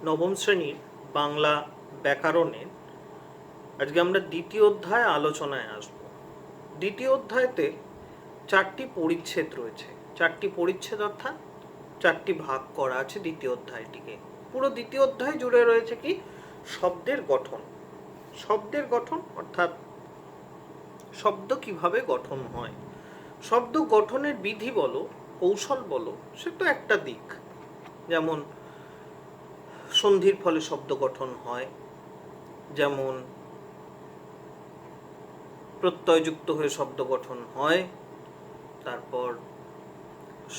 নবম শ্রেণীর বাংলা ব্যাকরণের আজকে আমরা দ্বিতীয় অধ্যায় আলোচনায় আসব। দ্বিতীয় অধ্যায়তে 4টি পরিচ্ছেদ রয়েছে। 4টি পরিচ্ছেদ অর্থাৎ 4টি ভাগ করা আছে দ্বিতীয় অধ্যায়টিকে। পুরো দ্বিতীয় অধ্যায় জুড়ে রয়েছে কি শব্দের গঠন। শব্দের গঠন অর্থাৎ শব্দ কিভাবে গঠন হয়, শব্দ গঠনের বিধি বলো, কৌশল বলো, সে তো একটা দিক। যেমন সন্ধির ফলে শব্দ গঠন হয়, যেমন প্রত্যয়যুক্ত হয়ে শব্দ গঠন হয়, তারপর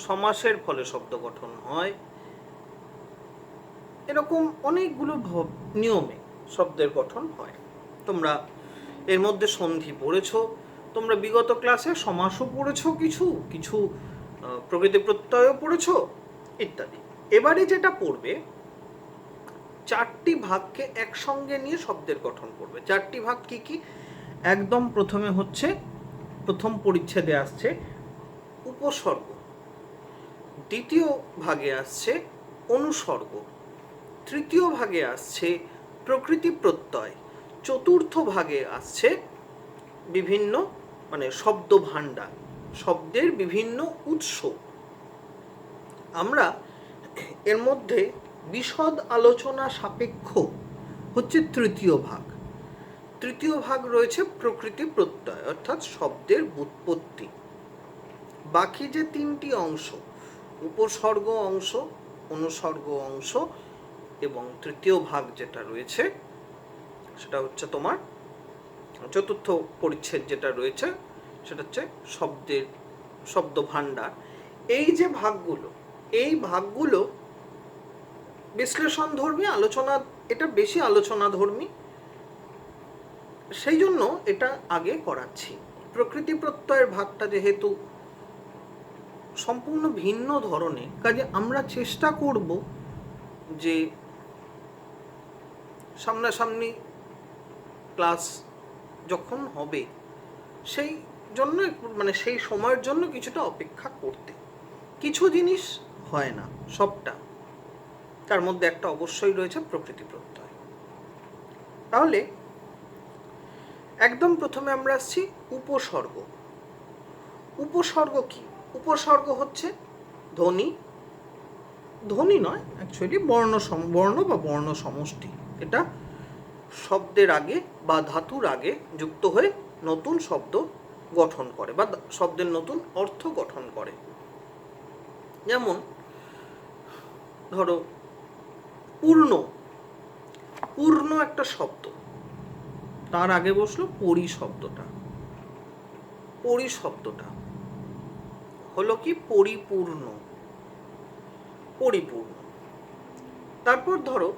সমাসের ফলে শব্দ গঠন হয়, এরকম অনেকগুলো নিয়মে শব্দের গঠন হয়। তোমরা এর মধ্যে সন্ধি পড়েছো, তোমরা বিগত ক্লাসে সমাসও পড়েছো, কিছু কিছু প্রকৃতি প্রত্যয়ও পড়েছো ইত্যাদি। এবারে যেটা পড়বে 4টি ভাগকে একসঙ্গে নিয়ে শব্দের গঠন করবে। 4টি ভাগ কি কি? একদম প্রথমে হচ্ছে, প্রথম পরিচ্ছেদে আসছে উপসর্গ, দ্বিতীয় ভাগে আসছে অনুসর্গ, তৃতীয় ভাগে আসছে প্রকৃতি প্রত্যয়, চতুর্থ ভাগে আসছে বিভিন্ন শব্দ ভাণ্ডার, শব্দের বিভিন্ন উৎস। আমরা এর মধ্যে বিশদ আলোচনা সাপেক্ষ হচ্ছে তৃতীয় ভাগ। তৃতীয় ভাগ রয়েছে প্রকৃতি প্রত্যয় অর্থাৎ শব্দের ব্যুৎপত্তি। বাকি যে 3টি অংশ, উপসর্গ অংশ, অনুসর্গ অংশ এবং তৃতীয় ভাগ যেটা রয়েছে সেটা হচ্ছে তোমার চতুর্থ পরিচ্ছেদ যেটা রয়েছে সেটা হচ্ছে শব্দের শব্দ ভাণ্ডার। এই যে ভাগগুলো, এই ভাগগুলো বিশ্লেষণ ধর্মী আলোচনা, এটা বেশি আলোচনা ধর্মী, সেই জন্য এটা আগে করাচ্ছি। প্রকৃতি প্রত্যয়ের ভাগটা যেহেতু সম্পূর্ণ ভিন্ন ধরনের, কাজে আমরা চেষ্টা করব যে সামনাসামনি ক্লাস যখন হবে সেই জন্য সেই সময়ের জন্য কিছুটা অপেক্ষা করতে। কিছু জিনিস হয় না, সবটা, তার মধ্যে একটা অবশ্যই রয়েছে প্রকৃতি প্রত্যয়। তাহলে একদম প্রথমে আমরা আসছি উপসর্গ। উপসর্গ কি? উপসর্গ হচ্ছে ধ্বনি, ধ্বনি নয় অ্যাকচুয়ালি বর্ণ বা বর্ণ সমষ্টি। এটা শব্দের আগে বা ধাতুর আগে যুক্ত হয়ে নতুন শব্দ গঠন করে বা শব্দের নতুন অর্থ গঠন করে। যেমন ধরো পূর্ণ, পূর্ণ একটা শব্দ, তার আগে বসলো পরি শব্দটা। পরি শব্দটা হলো কি পরিপূর্ণ, পরিপূর্ণ। তারপর ধরো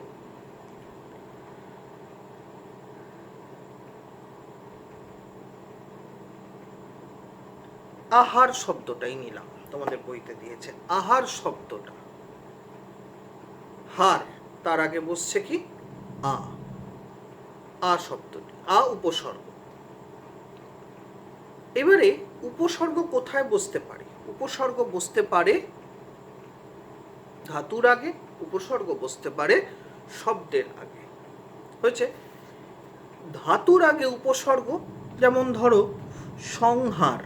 আহার শব্দটাই নিলাম, তোমাদের বইতে দিয়েছে আহার শব্দটা। হার, তার আগে বসছে কি আ, আ শব্দটি, আ উপসর্গ। এবারে উপসর্গ কোথায় বসতে পারে? উপসর্গ বসতে পারে ধাতুর আগে, উপসর্গ বসতে পারে শব্দের আগে। হয়েছে? ধাতুর আগে উপসর্গ, যেমন ধরো সংহার,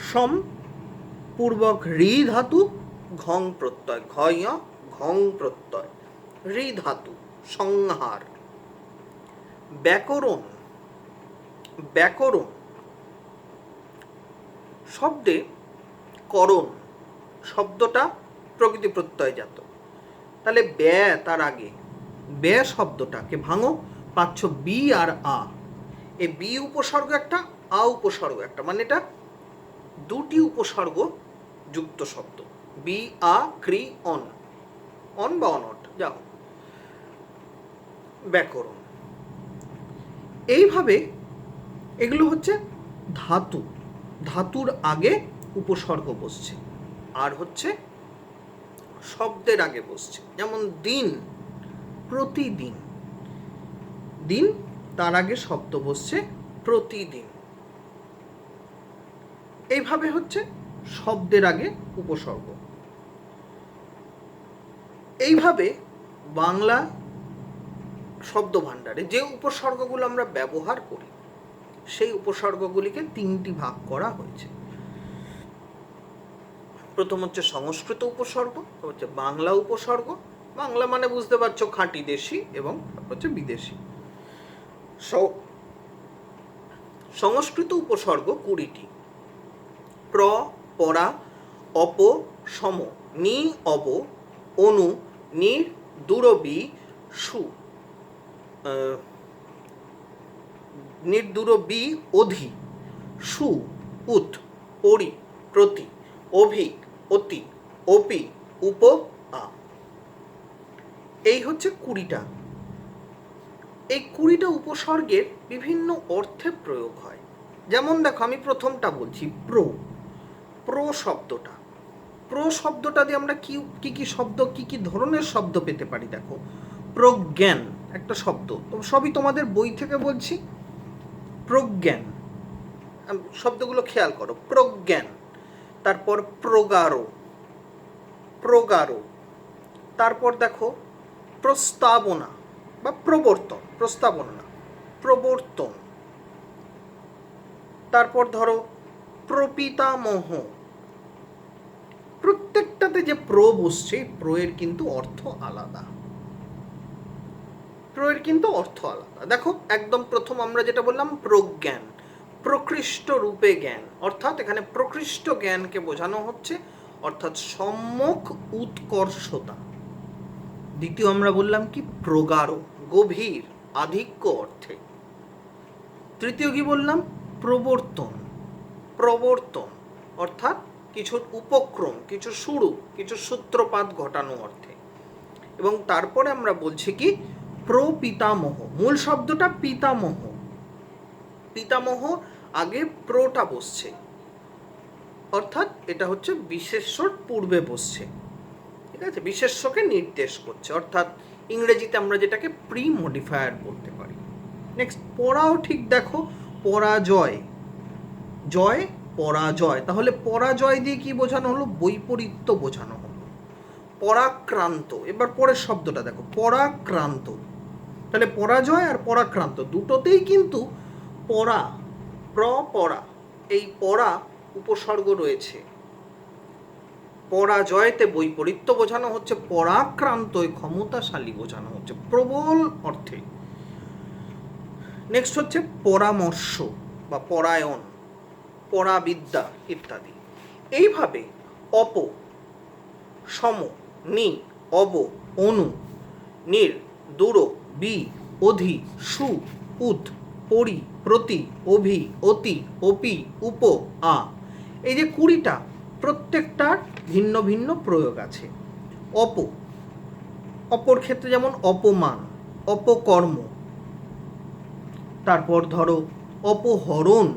সম পূর্বক রি ধাতু, ঘং প্রত্যয়, ঘয় ঘং প্রত্যয়, রি ধাতু, সংহার। ব্যাকরণ, ব্যাকরণ শব্দে করণ, শব্দটা প্রকৃতি প্রত্যয়জাত। তাহলে ব্যা, তার আগে ব্যা শব্দটাকে ভাঙো, পাচ্ছ বি আর আ। এই বি উপসর্গ একটা, আ উপসর্গ একটা, এটা 2টি উপসর্গ যুক্ত শব্দ। বি আ ক্রি অন, অন বা অনট, যাও। ব্যাকরণ। এইভাবে এগুলো হচ্ছে ধাতু, ধাতুর আগে উপসর্গ বসছে, আর হচ্ছে শব্দের আগে বসছে। যেমন দিন, প্রতিদিন, দিন তার আগে শব্দ বসছে প্রতিদিন। এইভাবে হচ্ছে শব্দের আগে উপসর্গ। এইভাবে বাংলা শব্দ ভাণ্ডারে যে উপসর্গগুলো আমরা ব্যবহার করি সেই উপসর্গগুলিকে 3টি ভাগ করা হয়েছে। প্রথম হচ্ছে সংস্কৃত উপসর্গ, হচ্ছে বাংলা উপসর্গ, বাংলা মানে বুঝতে পারছো খাঁটি দেশি, এবং হচ্ছে বিদেশি। সংস্কৃত উপসর্গ 20টি। প্র, পরা, অপ, সম, নি, অব, অনু, নির, দূরবি, সু, নির্দূরবি, অধি, সু, উত, পরি, প্রতি, অভি, অতি, অপি, উপ, আ। এই হচ্ছে 20টা। এই 20টা উপসর্গের বিভিন্ন অর্থে প্রয়োগ হয়। যেমন দেখো, আমি প্রথমটা বলছি, প্রো। প্রো শব্দটা, প্রো শব্দটা দিয়ে আমরা কি শব্দ, কি ধরনের শব্দ পেতে পারি? দেখো, প্রজ্ঞান একটা শব্দ, তো সবই তোমাদের বই থেকে বলছি। প্রজ্ঞান শব্দগুলো খেয়াল করো। প্রজ্ঞান, তারপর প্রগারো, প্রগারো, তারপর দেখো প্রস্তাবনা বা প্রবর্তন, প্রস্তাবনা না, প্রবর্তন, তারপর ধরো প্রপিতামহ। প্রত্যেকটাতে যে প্রো বসছে, প্রয়ের কিন্তু অর্থ আলাদা, প্রয়ের কিন্তু অর্থ আলাদা। দেখো, একদম প্রথম আমরা যেটা বললাম প্রজ্ঞান, প্রকৃষ্ট রূপে জ্ঞান, অর্থাৎ এখানে প্রকৃষ্ট জ্ঞানকে বোঝানো হচ্ছে, অর্থাৎ সম্যক উৎকর্ষতা। দ্বিতীয় আমরা বললাম কি, প্রগাঢ়, গভীর, আধিক্য অর্থে। তৃতীয় কি বললাম? প্রবর্তন, প্রবর্তন অর্থাৎ কিছুর উপক্রম, কিছু শুরু, কিছু সূত্রপাত ঘটানো অর্থে। এবং তারপরে আমরা বলছি কি, প্রপিতামহ। মূল শব্দটা পিতামহ, পিতামহ আগে প্রটা বসছে, অর্থাৎ এটা হচ্ছে বিশেষ্যর পূর্বে বসছে, ঠিক আছে, বিশেষ্যকে নির্দেশ করছে, অর্থাৎ ইংরেজিতে আমরা যেটাকে প্রি মডিফায়ার বলতে পারি। নেক্সট, পরাও ঠিক দেখো, পরাজয়, জয়, পরাজয়, তাহলে পরাজয় দিয়ে কি বোঝানো হলো? বৈপরীত্য বোঝানো হলো। পরাক্রান্ত, এবার পরের শব্দটা দেখো, পরাক্রান্ত, তাহলে পরাজয় আর পরাক্রান্ত দুটোতেই কিন্তু পরা, পরা, এই পরা উপসর্গ রয়েছে। পরাজয়তে বৈপরীত্য বোঝানো হচ্ছে, পরাক্রান্ত ক্ষমতাশালী বোঝানো হচ্ছে, প্রবল অর্থে। নেক্সট হচ্ছে পরামর্শ বা পরায়ণ, পরাবিদ্যা ইত্যাদি। এইভাবে অপ, সম, নি, অব, অনু, নির, দূর, বি, অধি, সু, উত, পরি, প্রতি, অভি, অতি, অপি, উপ, আ। এই যে 20টা, প্রত্যেকটার ভিন্ন ভিন্ন প্রয়োগ আছে। অপর ক্ষেত্রে যেমন অপমান, অপকর্ম, তারপর ধরো অপহরণ,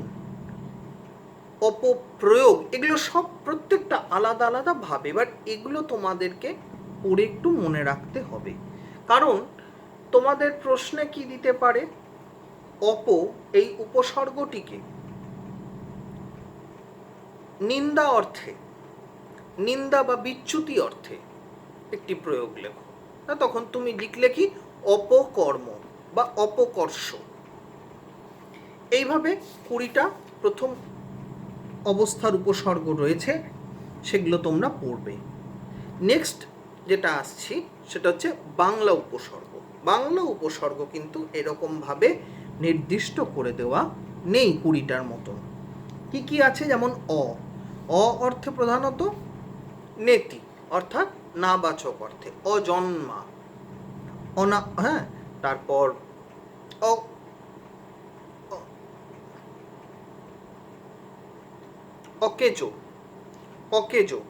অপপ্রয়োগ, এগুলো সব প্রত্যেকটা আলাদা আলাদা ভাবে। এবার এগুলো তোমাদেরকে পড়ে একটু মনে রাখতে হবে, কারণ তোমাদের প্রশ্নে কি দিতে পারে, এই উপসর্গটিকে নিন্দা অর্থে, নিন্দা বা বিচ্যুতি অর্থে একটি প্রয়োগ লেখো, তখন তুমি লিখলে কি, অপকর্ম বা অপকর্ষ। এইভাবে 20টা প্রথম অবস্থার উপসর্গ রয়েছে, সেগুলো তোমরা পড়বে। নেক্সট যেটা আসছি সেটা হচ্ছে বাংলা উপসর্গ। বাংলা উপসর্গ কিন্তু এরকমভাবে নির্দিষ্ট করে দেওয়া নেই 20টার মতন। কি কি আছে? যেমন অর্থে প্রধানত নেতি, অর্থাৎ নাবাচক অর্থে, অজন্মা, হ্যাঁ, তারপর অকেজো, অকেজো,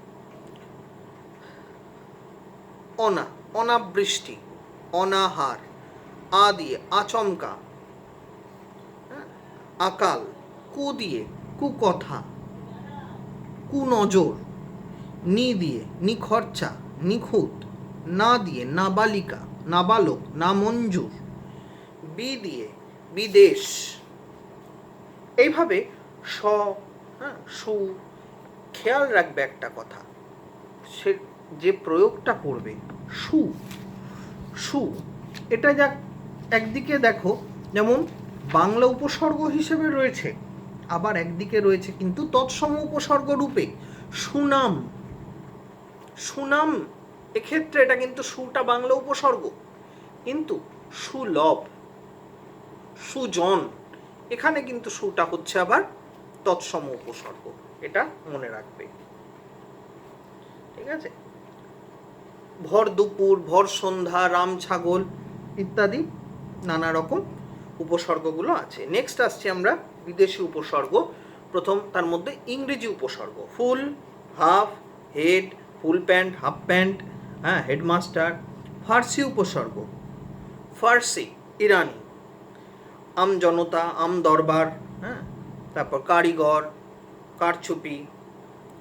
অনাবৃষ্টি, অনাহার, দিয়ে আচমকা, আকাল, দিয়ে কুকথা, কুনজর, দিয়ে নিখরচা, নিখুঁত, না দিয়ে নাবালিকা, নাবালক, নামঞ্জুর, দিয়ে বিদেশ। এইভাবে সু, খেয়াল রাখবে একটা কথা, সে যে প্রয়োগটা করবে সু, সু, এটা যা একদিকে দেখো যেমন বাংলা উপসর্গ হিসেবে রয়েছে, আবার একদিকে রয়েছে কিন্তু তৎসম উপসর্গ রূপে সুনাম। সুনাম এক্ষেত্রে এটা কিন্তু সুটা বাংলা উপসর্গ, কিন্তু সুলভ, সুজন, এখানে কিন্তু সুটা হচ্ছে আবার তৎসম উপসর্গ, এটা মনে রাখবে। ঠিক আছে, ভর দুপুর, ভর সন্ধ্যা, রাম ছাগল ইত্যাদি নানা রকম উপসর্গগুলো আছে। নেক্সট আসছি আমরা বিদেশি উপসর্গ। প্রথম তার মধ্যে ইংরেজি উপসর্গ, full, half, head, full pant, half pant, হ্যাঁ, হেডমাস্টার। ফার্সি উপসর্গ, ফার্সি ইরানি, আম জনতা, আম দরবার, হ্যাঁ, তারপর কারিগর, কারচুপি,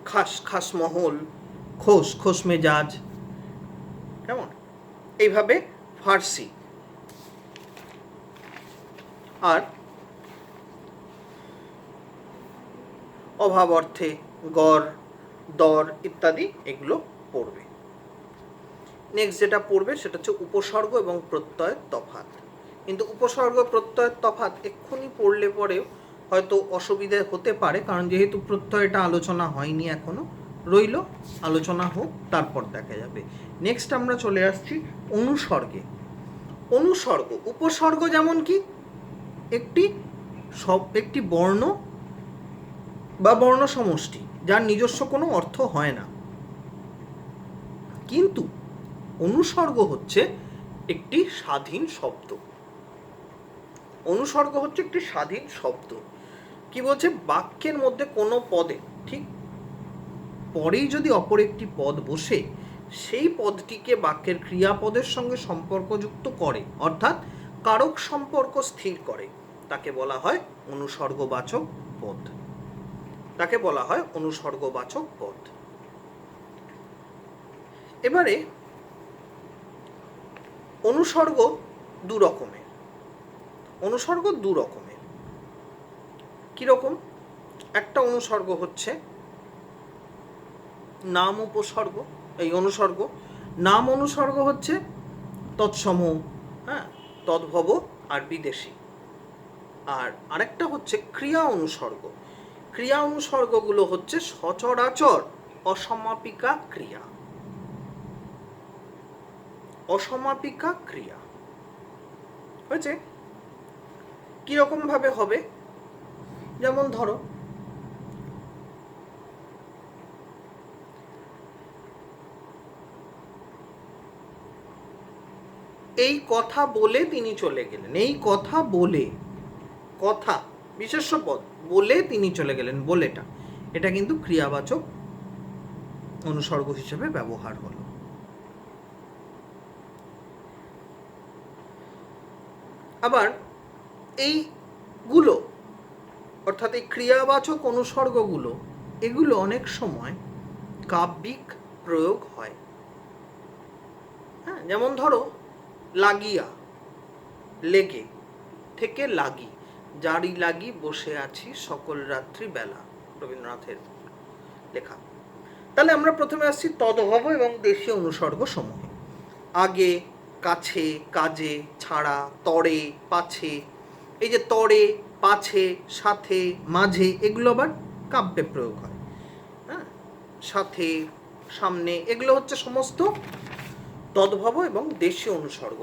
খাস খাসমহল, খোস খোস মেজাজ, কেমন, এইভাবে ফার্সি। আর অভাব অর্থে গড়, দর ইত্যাদি এগুলো পড়বে। নেক্সট যেটা পড়বে সেটা হচ্ছে উপসর্গ এবং প্রত্যয়ের তফাৎ। কিন্তু উপসর্গ প্রত্যয়ের তফাৎ এক্ষুনি পড়লে পরেও হয়তো অসুবিধে হতে পারে, কারণ যেহেতু প্রত্যয়টা আলোচনা হয়নি এখনো, রইল, আলোচনা হোক, তারপর দেখা যাবে। নেক্সট আমরা চলে আসছি অনুসর্গে। অনুসর্গ, উপসর্গ যেমন কি একটি বর্ণ বা বর্ণ সমষ্টি যার নিজস্ব কোনো অর্থ হয় না, কিন্তু অনুসর্গ হচ্ছে একটি স্বাধীন শব্দ। অনুসর্গ হচ্ছে একটি স্বাধীন শব্দ। কি বলছে, বাক্যের মধ্যে কোনো পদে ঠিক পরেই যদি অপর একটি পদ বসে সেই পদটিকে বাক্যের ক্রিয়াপদের সঙ্গে সম্পর্কযুক্ত করে, অর্থাৎ কারক সম্পর্ক স্থির করে, তাকে বলা হয় অনুসর্গবাচক পদ। তাকে বলা হয় অনুসর্গবাচক পদ। এবারে অনুসর্গ দু রকমের। অনুসর্গ দু রকমের। কিরকম? একটা অনুসর্গ হচ্ছে নাম উপসর্গ। এই অনুসর্গ, নাম অনুসর্গ হচ্ছে তৎসম, হ্যাঁ, তদ্ভব আর বিদেশি। আর আরেকটা হচ্ছে ক্রিয়া অনুসর্গ। ক্রিয়া অনুসর্গগুলো হচ্ছে সচরাচর অসমাপিকা ক্রিয়া। অসমাপিকা ক্রিয়া হয়েছে। কিরকম ভাবে হবে? যেমন ধরো, এই কথা বলে তিনি চলে গেলেন। এই কথা বলে, কথা বিশেষ্য পদ, বলে তিনি চলে গেলেন, বলেটা, এটা কিন্তু ক্রিয়াবাচক অনুসর্গ হিসেবে ব্যবহার হলো। আবার এইগুলো, অর্থাৎ এই ক্রিয়াবাচক অনুসর্গগুলো, এগুলো অনেক সময় কাব্যিক প্রয়োগ হয়। হ্যাঁ, যেমন ধরো লাগিয়া, লেগে থেকে লাগি, জারি লাগি বসে আছি সকল রাত্রি বেলা, রবীন্দ্রনাথের লেখা। তাহলে আমরা প্রথমে আসছি তদ্ভব এবং দেশীয় অনুসর্গ সমূহে। আগে, কাছে, কাজে, ছাড়া, তরে, পাছে। এই যে তরে, পাছে, সাথে, মাঝে, এগুলো আবার কাব্যে প্রয়োগ হয়। হ্যাঁ, সাথে, সামনে, এগুলো হচ্ছে সমস্ত তদ্ভব এবং দেশীয় অনুসর্গ।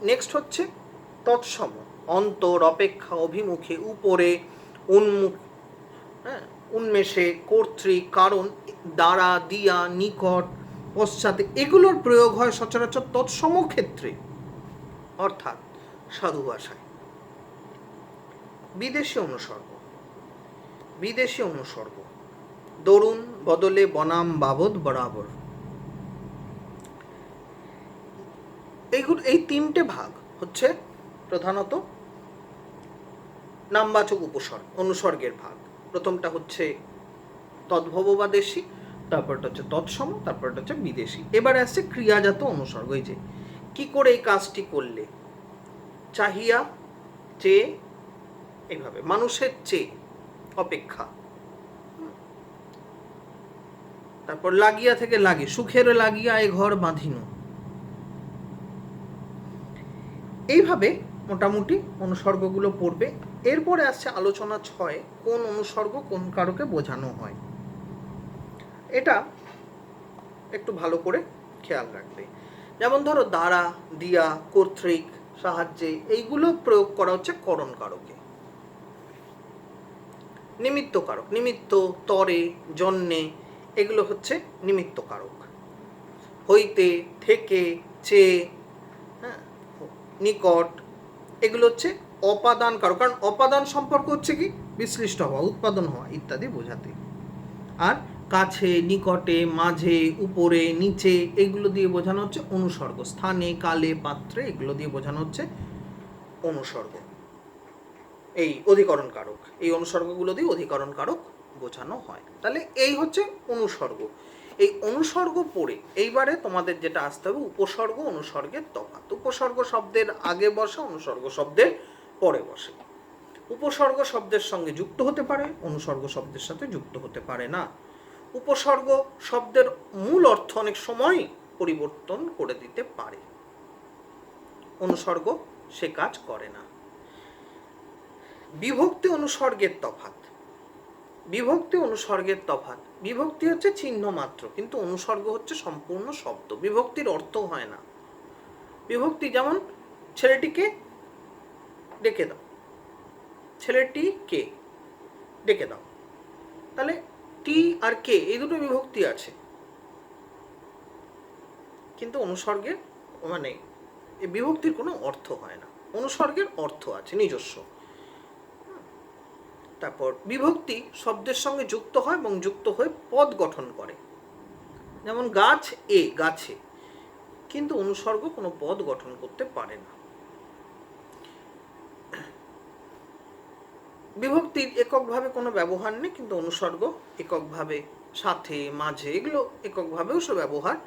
নেক্সট হচ্ছে তৎসম, অন্তর, অপেক্ষা, অভিমুখে, উপরে, উন্মুখ, হ্যাঁ, উন্মেষে, কর্তৃক, কারণ, দ্বারা, দিয়া, নিকট, পশ্চাতে, এগুলোর প্রয়োগ হয় সচরাচর তৎসম ক্ষেত্রে, অর্থাৎ সাধু ভাষায়। বিদেশি অনুসর্গ। বিদেশি অনুসর্গ, দরুন, বদলে, বনাম, বাবদ, বরাবর। এই তিনটে ভাগ হচ্ছে প্রধানত নামবাচক উপসর্গ, অনুসর্গের ভাগ। প্রথমটা হচ্ছে তদ্ভব বা দেশি, তারপরটা হচ্ছে তৎসম, তারপরটা হচ্ছে বিদেশি। এবারে আসছে ক্রিয়াজাত অনুসর্গ। এই যে কি করে এই কাজটি করলে, চাহিয়া, চেয়ে, এইভাবে, মানুষের চেয়ে, অপেক্ষা। তারপর লাগিয়া থেকে লাগে, সুখের লাগিয়া এ ঘর বাঁধিন। এইভাবে মোটামুটি অনুসর্গগুলো পড়বে। এরপরে আসছে আলোচনা 6, কোন অনুসর্গ কোন কারকে বোঝানো হয়। এটা একটু ভালো করে খেয়াল রাখবে। যেমন ধরো দ্বারা, দিয়া, কর্তৃক, সাহায্যে, এইগুলো প্রয়োগ করা হচ্ছে করণ কারকে। নিমিত্ত কারক, নিমিত্ত, তরে, জন্যে, এগুলো হচ্ছে নিমিত্ত কারক। হইতে, থেকে, চেয়ে, হ্যাঁ, নিকট, এগুলো হচ্ছে অপাদান কারক। কারণ অপাদান সম্পর্ক হচ্ছে কি বিশ্লিষ্ট হওয়া, উৎপাদন হওয়া ইত্যাদি বোঝাতে। আর কাছে, নিকটে, মাঝে, উপরে, নিচে, এগুলো দিয়ে বোঝানো হচ্ছে অনুসর্গ। স্থানে, কালে, পাত্রে, এগুলো দিয়ে বোঝানো হচ্ছে অনুসর্গ। এই অধিকরণ কারক, এই অনুসর্গগুলো দিয়ে অধিকরণ কারক বোঝানো হয়। তাহলে এই হচ্ছে অনুসর্গ। এই অনুসর্গ পড়ে এইবারে তোমাদের যেটা আসতে হবে উপসর্গ অনুসর্গের তফাৎ। উপসর্গ শব্দের আগে বসে, অনুসর্গ শব্দের পরে বসে। উপসর্গ শব্দের সঙ্গে যুক্ত হতে পারে, অনুসর্গ শব্দের সাথে যুক্ত হতে পারে না। উপসর্গ শব্দের মূল অর্থ অনেক সময় পরিবর্তন করে দিতে পারে, অনুসর্গ সে কাজ করে না। বিভক্তি অনুসর্গের তফাৎ। বিভক্তি অনুসর্গের তফাৎ, বিভক্তি হচ্ছে চিহ্ন মাত্র, কিন্তু অনুসর্গ হচ্ছে সম্পূর্ণ শব্দ। বিভক্তির অর্থ হয় না। বিভক্তি যেমন ছেলেটিকে ডেকে দাও, ছেলেটিকে ডেকে দাও, তাহলে টি আর কে এই দুটো বিভক্তি আছে, কিন্তু অনুসর্গের মানে বিভক্তির কোনো অর্থ হয় না। অনুসর্গের অর্থ আছে নিজস্ব। তারপর বিভক্তি শব্দের সঙ্গে যুক্ত হয় এবং যুক্ত হয়ে পদ গঠন করে। যেমন গাছ এ, গাছে, কিন্তু অনুসর্গ কোনো পদ গঠন করতে পারে না। বিভক্তির এককভাবে কোনো ব্যবহার নেই, কিন্তু অনুসর্গ এককভাবে, সাথে, মাঝে, এগুলো এককভাবেও সে ব্যবহার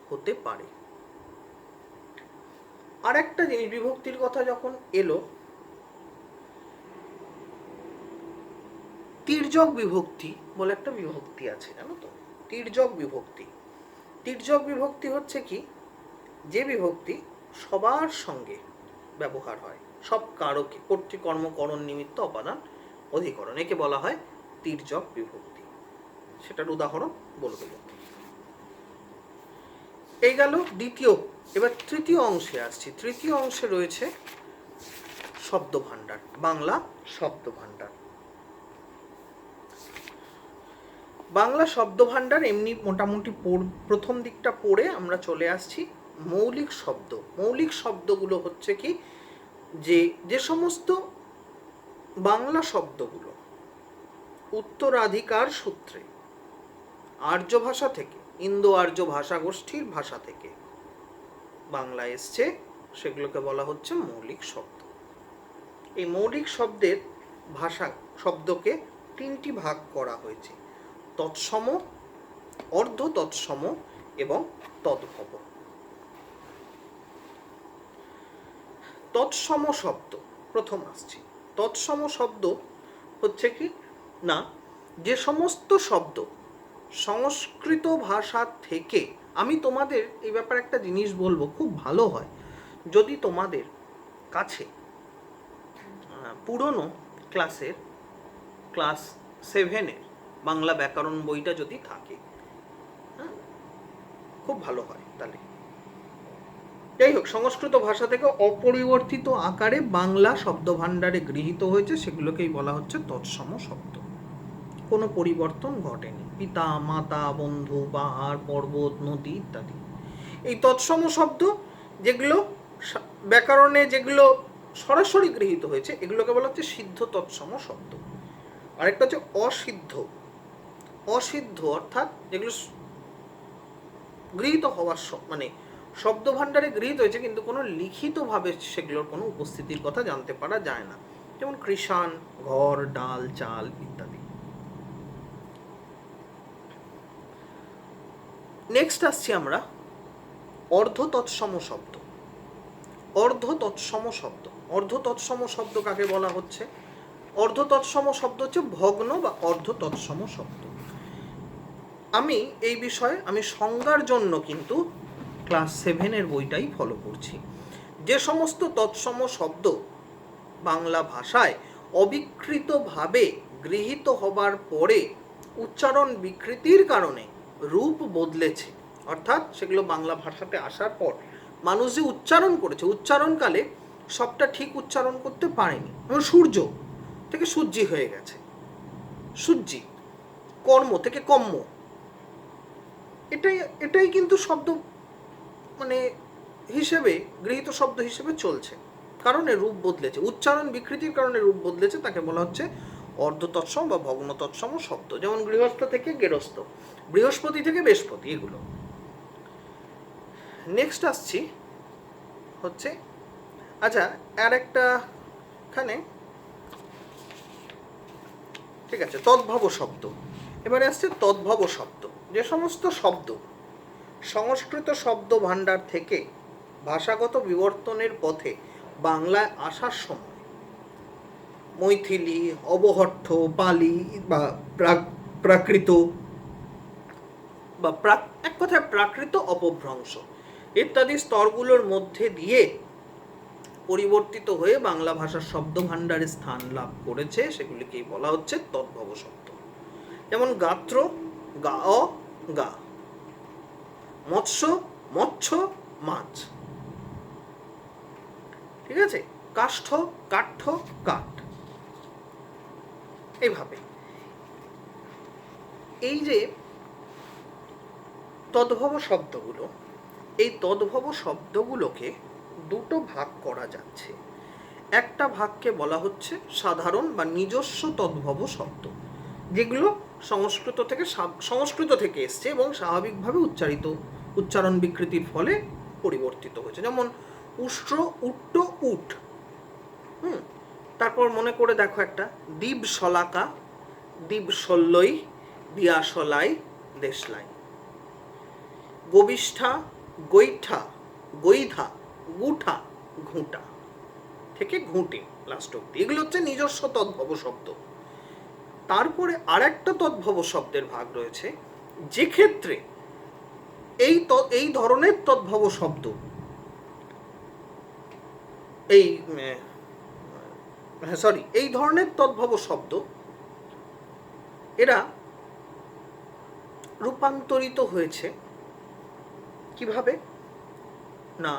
হতে পারে। আর একটা জিনিস, বিভক্তির কথা যখন এলো, তির্যক বিভক্তি বলে একটা বিভক্তি আছে, জানো তো? তির্যক বিভক্তি। তির্যক বিভক্তি হচ্ছে কি, যে বিভক্তি সবার সঙ্গে ব্যবহার হয়, সব কারকে, কর্তৃকর্ম, করণ, নিমিত্ত, অপাদান, অধিকরণ, একে বলা হয় তির্যক বিভক্তি। সেটার উদাহরণ বলবো। এই গেল দ্বিতীয়। এবার তৃতীয় অংশে আসছি। তৃতীয় অংশে রয়েছে শব্দ ভাণ্ডার, বাংলা শব্দ ভাণ্ডার। বাংলা শব্দ ভাণ্ডার এমনি মোটামুটি প্রথম দিকটা পড়ে আমরা চলে আসছি মৌলিক শব্দ। মৌলিক শব্দগুলো হচ্ছে কি, যে সমস্ত বাংলা শব্দগুলো উত্তরাধিকার সূত্রে আর্য ভাষা থেকে, ইন্দো আর্য ভাষা গোষ্ঠীর ভাষা থেকে বাংলা এসছে, সেগুলোকে বলা হচ্ছে মৌলিক শব্দ। এই মৌলিক শব্দের ভাষা শব্দকে তিনটি ভাগ করা হয়েছে: তৎসম, অর্ধ তৎসম এবং তদ্ভব। তৎসম শব্দ প্রথম আসছে। তৎসম শব্দ হচ্ছে কি না, যে সমস্ত শব্দ সংস্কৃত ভাষা থেকে, আমি তোমাদের এই ব্যাপারে একটা জিনিস বলবো, খুব ভালো হয় যদি তোমাদের কাছে পুরনো ক্লাসের ক্লাস 7-এর বাংলা ব্যাকরণ বইটা যদি থাকে, হ্যাঁ, খুব ভালো হয়। তাহলে যাই হোক, সংস্কৃত ভাষা থেকে অপরিবর্তিত আকারে বাংলা শব্দ ভাণ্ডারে গৃহীত হয়েছে, সেগুলোকেই বলা হচ্ছে তৎসম শব্দ। কোনো পরিবর্তন ঘটেনি। পিতা, মাতা, বন্ধু, পাহাড়, পর্বত, নদী ইত্যাদি। এই তৎসম শব্দ যেগুলো ব্যাকরণে যেগুলো সরাসরি গৃহীত হয়েছে, এগুলোকে বলা হচ্ছে সিদ্ধ তৎসম শব্দ। আরেকটা হচ্ছে অসিদ্ধ। অসিদ্ধ অর্থাৎ যেগুলো গৃহীত হওয়ার মানে শব্দ ভাণ্ডারে গৃহীত হয়েছে, কিন্তু কোনো লিখিতভাবে সেগুলোর কোনো উপস্থিতির কথা জানতে পারা যায় না। যেমন কৃষাণ, ঘর, ডাল, চাল ইত্যাদি। নেক্সট আসছি আমরা অর্ধ তৎসম শব্দ। অর্ধ তৎসম শব্দ, অর্ধ তৎসম শব্দ কাকে বলা হচ্ছে? অর্ধ তৎসম শব্দ হচ্ছে ভগ্ন বা অর্ধ তৎসম শব্দ। আমি এই বিষয়ে আমি সংজ্ঞার জন্য কিন্তু ক্লাস 7-এর বইটাই ফলো করছি। যে সমস্ত তৎসম শব্দ বাংলা ভাষায় অবিকৃতভাবে গৃহীত হবার পরে উচ্চারণ বিকৃতির কারণে রূপ বদলেছে, অর্থাৎ সেগুলো বাংলা ভাষাতে আসার পর মানুষ যে উচ্চারণ করেছে, উচ্চারণকালে সবটা ঠিক উচ্চারণ করতে পারেনি। যেমন সূর্য থেকে সূর্যি হয়ে গেছে, সূর্যি, কর্ম থেকে কম্ম, এটাই কিন্তু শব্দ মানে হিসেবে গৃহীত শব্দ হিসেবে চলছে, কারণে রূপ বদলেছে, উচ্চারণ বিকৃতির কারণে রূপ বদলেছে, তাকে বলা হচ্ছে অর্ধ তৎসম বা ভগ্ন তৎসম শব্দ। যেমন গৃহস্থ থেকে গেরস্থ, বৃহস্পতি থেকে বৃহস্পতি, এগুলো। নেক্সট আসছি হচ্ছে, আচ্ছা আর একটা খানে, ঠিক আছে, তদ্ভব শব্দ। এবারে আসছে তদ্ভব শব্দ। যে সমস্ত শব্দ সংস্কৃত শব্দ ভাণ্ডার থেকে ভাষাগত বিবর্তনের পথে বাংলায় আসার সময় মৈথিলি, অবহট্ঠ, পালি বা প্রাকৃত বা এক কথায় প্রাকৃত, অপভ্রংশ ইত্যাদি স্তরগুলোর মধ্যে দিয়ে পরিবর্তিত হয়ে বাংলা ভাষার শব্দ ভাণ্ডারে স্থান লাভ করেছে, সেগুলিকেই বলা হচ্ছে তদ্ভব শব্দ। যেমন গাত্র, গা, গা, মৎস্য, মৎস্য, মাছ, ঠিক আছে, কাষ্ঠ, কাষ্ঠ, কাঠ, এইভাবে। এই যে তদ্ভব শব্দগুলো, এই তদ্ভব শব্দগুলোকে দুটো ভাগ করা যাচ্ছে। একটা ভাগকে বলা হচ্ছে সাধারণ বা নিজস্ব তদ্ভব শব্দ, যেগুলো সংস্কৃত থেকে এসছে এবং স্বাভাবিকভাবে উচ্চারণ বিকৃতির ফলে পরিবর্তিত হয়েছে। যেমন উষ্ট্র, উট্ট, উট। তারপর মনে করে দেখো একটা, দ্বীপ শলাকা, দ্বীপ শল্যই, দিয়াশলাই, দেশলাই। গবিষ্ঠা, গৈঠা, গৈধা, গুঠা, ঘুঁটা থেকে ঘুঁটে লাস্ট অব্দি, এগুলো হচ্ছে নিজস্ব তদ্ভব শব্দ। তারপরে আর একটা তদ্ভব শব্দের ভাগ রয়েছে, যে ক্ষেত্রে এই ধরনের তদ্ভব শব্দ, এই ধরনের তদ্ভব শব্দ এরা রূপান্তরিত হয়েছে কিভাবে না,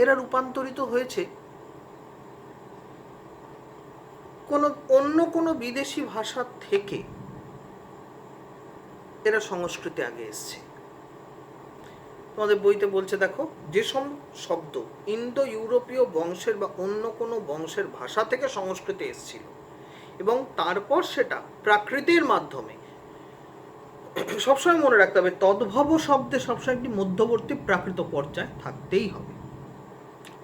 এরা রূপান্তরিত হয়েছে অন্য কোনো বিদেশি ভাষা থেকে, এরা সংস্কৃতে আগে এসছে। তোমাদের বইতে বলছে দেখো, যেসব শব্দ ইন্দো ইউরোপীয় বংশের বা অন্য কোনো বংশের ভাষা থেকে সংস্কৃতে এসেছিল এবং তারপর সেটা প্রাকৃতের মাধ্যমে, সবসময় মনে রাখতে হবে তদ্ভব শব্দে সবসময় একটি মধ্যবর্তী প্রাকৃত পর্যায় থাকতেই হবে।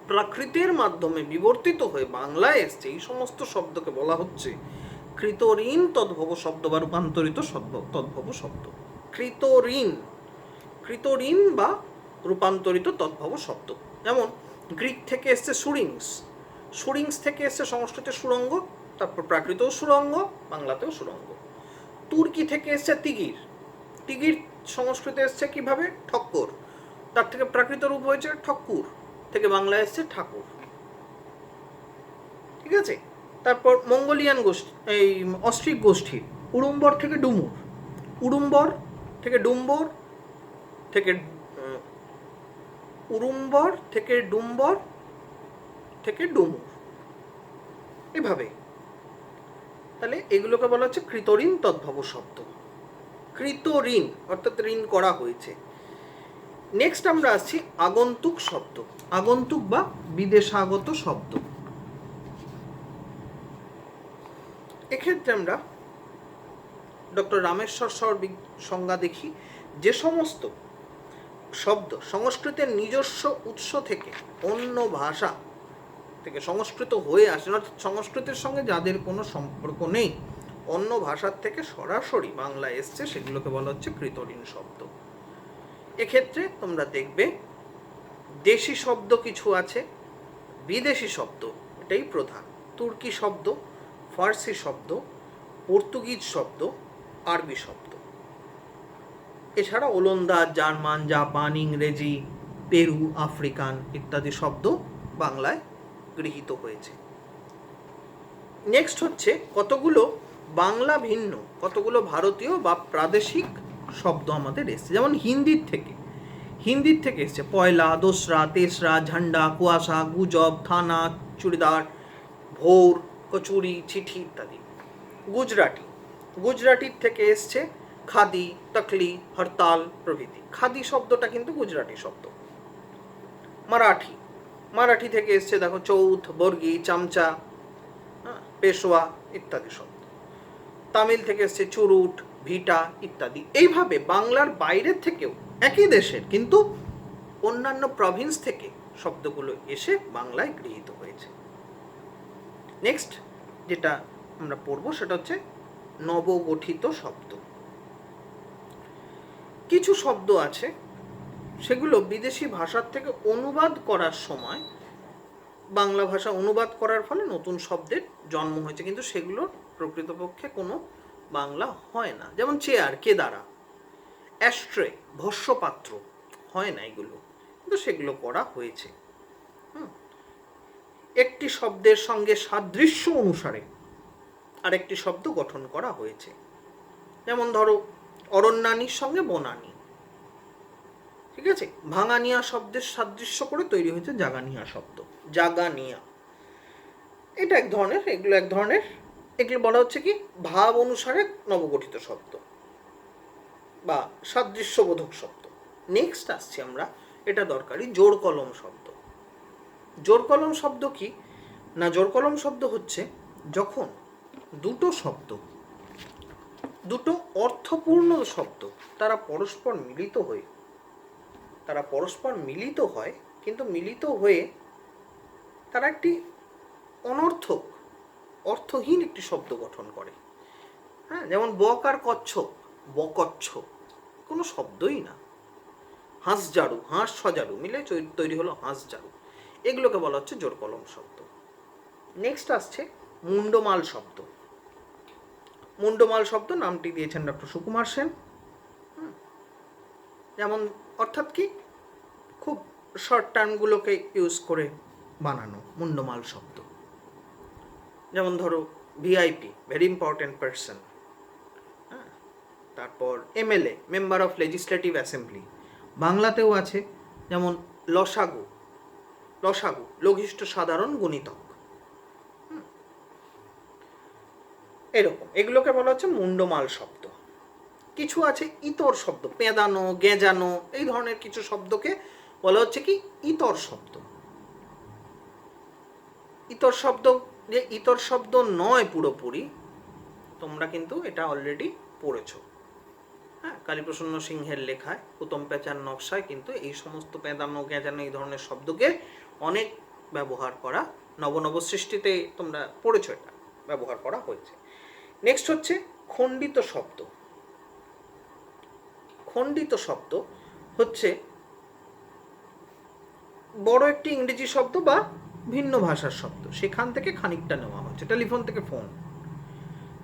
প্রাকৃতের মাধ্যমে বিবর্তিত হয়ে বাংলায় এসছে এই সমস্ত শব্দকে বলা হচ্ছে কৃতঋণ তদ্ভব শব্দ বা রূপান্তরিত তদ্ভব শব্দ। কৃতঋণ বা রূপান্তরিত তদ্ভব শব্দ। যেমন গ্রিক থেকে এসছে সুরিংস থেকে এসছে সংস্কৃতে সুরঙ্গ, তারপর প্রাকৃতও সুরঙ্গ, বাংলাতেও সুরঙ্গ। তুর্কি থেকে এসছে তিগির সংস্কৃতে এসছে কিভাবে, ঠক্কর, তার থেকে প্রাকৃত রূপ হয়েছে ঠক্কুর, থেকে বাংলায় এসছে ঠাকুর, ঠিক আছে। তারপর মঙ্গোলিয়ান গোষ্ঠী, এই অস্ট্রিক গোষ্ঠীর উড়ুম্বর থেকে ডুমুর, উড়ুম্বর থেকে ডুম্বর, থেকে উড়ুম্বর থেকে ডুম্বর থেকে ডুমুর, এভাবে। তাহলে এগুলোকে বলা হচ্ছে কৃতঋণ তদ্ভব শব্দ। কৃতঋণ অর্থাৎ ঋণ করা হয়েছে। নেক্সট আমরা আসছি আগন্তুক শব্দ, আগন্তুক বা বিদেশাগত শব্দ। এক্ষেত্রে আমরা ডক্টর রামেশ্বর সরবির সংজ্ঞা দেখি, যে সমস্ত শব্দ সংস্কৃতের নিজস্ব উৎস থেকে অন্য ভাষা থেকে সংস্কৃত হয়ে আসে, অর্থাৎ সংস্কৃতের সঙ্গে যাদের কোনো সম্পর্ক নেই, অন্য ভাষার থেকে সরাসরি বাংলা এসছে, সেগুলোকে বলা হচ্ছে কৃতঋণ শব্দ। এক্ষেত্রে তোমরা দেখবে দেশি শব্দ কিছু আছে, বিদেশি শব্দ এটাই প্রধান। তুর্কি শব্দ, ফার্সি শব্দ, পর্তুগিজ শব্দ, আরবি শব্দ, এছাড়া ওলন্দাজ, জার্মান, জাপান, ইংরেজি, পেরু, আফ্রিকান ইত্যাদি শব্দ বাংলায় গৃহীত হয়েছে। নেক্সট হচ্ছে কতগুলো বাংলা ভিন্ন, কতগুলো ভারতীয় বা প্রাদেশিক শব্দ আমাদের এসছে। যেমন হিন্দির থেকে এসছে পয়লা, দোসরা, তেসরা, ঝান্ডা, কুয়াশা, গুজব, থানা, চুড়িদার, ভোর, কচুরি, চিঠি ইত্যাদি। গুজরাটির থেকে এসছে খাদি, তকলি, হরতাল প্রভৃতি। খাদি শব্দটা কিন্তু গুজরাটি শব্দ। মারাঠি থেকে এসছে দেখো চৌথ, বর্গি, চামচা, পেশোয়া ইত্যাদি শব্দ। তামিল থেকে এসছে চুরুট, ভিটা ইত্যাদি। এইভাবে বাংলার বাইরের থেকেও একই দেশের কিন্তু অন্যান্য প্রভিন্স থেকে শব্দগুলো এসে বাংলায় গৃহীত হয়েছে। নেক্সট যেটা আমরা পড়বো সেটা হচ্ছে নবগঠিত শব্দ। কিছু শব্দ আছে সেগুলো বিদেশি ভাষার থেকে অনুবাদ করার সময় বাংলা ভাষা অনুবাদ করার ফলে নতুন শব্দের জন্ম হয়েছে, কিন্তু সেগুলোর প্রকৃতপক্ষে কোনো বাংলা হয় না। যেমন চেয়ার, কেদারা, অ্যাস্ট্রে, ভস্যপাত্র হয় না এগুলো, কিন্তু সেগুলো করা হয়েছে। একটি শব্দের সঙ্গে সাদৃশ্য অনুসারে আরেকটি শব্দ গঠন করা হয়েছে। যেমন ধরো অরণ্যানীর সঙ্গে বনানী, ঠিক আছে। ভাঙানিয়া শব্দের সাদৃশ্য করে তৈরি হয়েছে জাগানিয়া শব্দ। জাগানিয়া এটা এক ধরনের, এগুলো বলা হচ্ছে কি ভাব অনুসারে নবগঠিত শব্দ বা সাদৃশ্যবোধক শব্দ। নেক্সট আসছি আমরা, এটা দরকারি, জোড় কলম শব্দ। জোড় কলম শব্দ কি না, জোড় কলম শব্দ হচ্ছে যখন দুটো অর্থপূর্ণ শব্দ তারা পরস্পর মিলিত হয়, কিন্তু মিলিত হয়ে তারা একটি অনর্থক, অর্থহীন একটি শব্দ গঠন করে। হ্যাঁ, যেমন বক আর কচ্ছপ, বকচ্ছপ কোনো শব্দই না। হাঁস ঝাড়ু, হাঁস সজাড়ু মিলে তৈরি হলো হাঁস ঝাড়ু। এগুলোকে বলা হচ্ছে জোড় কলম শব্দ। নেক্সট আসছে মুন্ডমাল শব্দ। মুন্ডমাল শব্দ নামটি দিয়েছেন ডক্টর সুকুমার সেন। যেমন অর্থাৎ কি খুব শর্ট টার্মগুলোকে ইউজ করে বানানো মুন্ডমাল শব্দ। যেমন ধরো ভিআইপি, ভেরি ইম্পর্টেন্ট পার্সন। তারপর MLA, member of legislative assembly, বাংলাতেও আছে। যেমন লসাগু, লঘিষ্ঠ সাধারণ গুণিতক, এরকম। এগুলোকে বলা হচ্ছে মুন্ডমাল শব্দ। কিছু আছে ইতর শব্দ, পেঁদানো, গেঁজানো, এই ধরনের কিছু শব্দকে বলা হচ্ছে কি ইতর শব্দ। ইতর শব্দ নয় পুরোপুরি, তোমরা কিন্তু এটা অলরেডি পড়েছো। হ্যাঁ, কালীপ্রসন্ন সিংহের লেখায় উত্তম পেঁচার নকশায় কিন্তু এই সমস্ত পেঁদানো, গেঁজানো এই ধরনের শব্দকে অনেক ব্যবহার করা, নব সৃষ্টিতে তোমরা পড়েছো, এটা ব্যবহার করা হয়েছে। নেক্সট হচ্ছে খণ্ডিত শব্দ। খণ্ডিত শব্দ হচ্ছে বড় একটি ইংরেজি শব্দ বা ভিন্ন ভাষার শব্দ, সেখান থেকে খানিকটা নেওয়া হচ্ছে। টেলিফোন থেকে ফোন,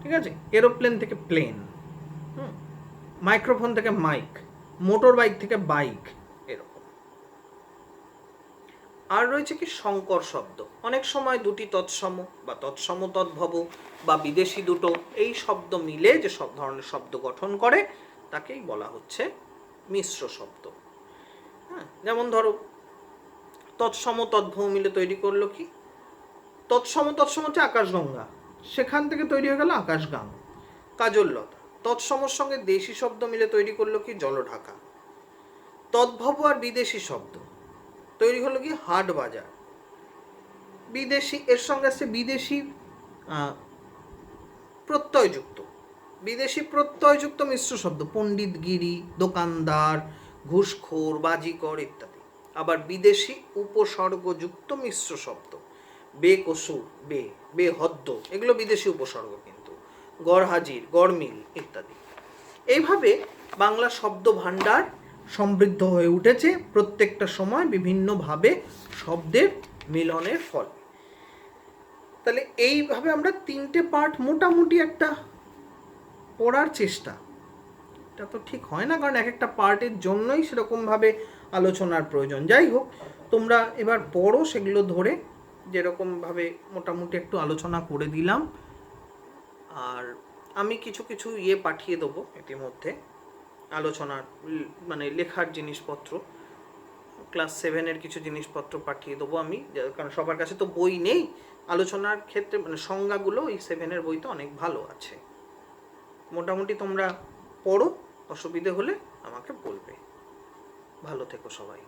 ঠিক আছে, এরোপ্লেন থেকে প্লেন, মাইক্রোফোন থেকে মাইক, মোটর বাইক থেকে বাইক, এরকম। আর রয়েছে কি সংকর শব্দ। অনেক সময় দুটি তৎসম বা তৎসম তদ্ভব বা বিদেশি দুটো এই শব্দ মিলে যে সব ধরনের শব্দ গঠন করে তাকেই বলা হচ্ছে মিশ্র শব্দ। হ্যাঁ, যেমন ধরো তৎসম তদ্ভব মিলে তৈরি করলো কি, তৎসম হচ্ছে আকাশগঙ্গা, সেখান থেকে তৈরি হয়ে গেল আকাশগান, কাজললতা। তৎসমর সঙ্গে দেশি শব্দ মিলে তৈরি করলো কি জলঢাকা। তদ্ভব আর বিদেশি শব্দ তৈরি হলো কি হাট বাজার। বিদেশি এর সঙ্গে আসছে বিদেশি প্রত্যয়যুক্ত মিশ্র শব্দ, পণ্ডিতগিরি, দোকানদার, ঘুষখোর, বাজিকর ইত্যাদি। আবার বিদেশি উপসর্গযুক্ত মিশ্র শব্দ, বেকসুর, বেহদ্দ, এগুলো বিদেশি উপসর্গ কিন্তু, গড়হাজির, গড়মিল ইত্যাদি। এইভাবে বাংলা শব্দ ভাণ্ডার সমৃদ্ধ হয়ে উঠেছে প্রত্যেকটা সময় বিভিন্নভাবে শব্দের মিলনের ফলে। তাহলে এইভাবে আমরা তিনটে পার্ট মোটামুটি একটা পড়ার চেষ্টা, এটা তো ঠিক হয় না, কারণ এক একটা পার্টের জন্যই সেরকমভাবে আলোচনার প্রয়োজন। যাই হোক, তোমরা এবার পড়ো সেগুলো ধরে, যেরকমভাবে মোটামুটি একটু আলোচনা করে দিলাম। আর আমি কিছু কিছু পাঠিয়ে দেবো ইতিমধ্যে, আলোচনার মানে লেখার জিনিসপত্র, ক্লাস 7-এর কিছু জিনিসপত্র পাঠিয়ে দেবো আমি, কারণ সবার কাছে তো বই নেই। আলোচনার ক্ষেত্রে মানে সংজ্ঞাগুলো এই 7-এর বইতে অনেক ভালো আছে। মোটামুটি তোমরা পড়ো, অসুবিধে হলে আমাকে বলবে। ভালো থেকো সবাই।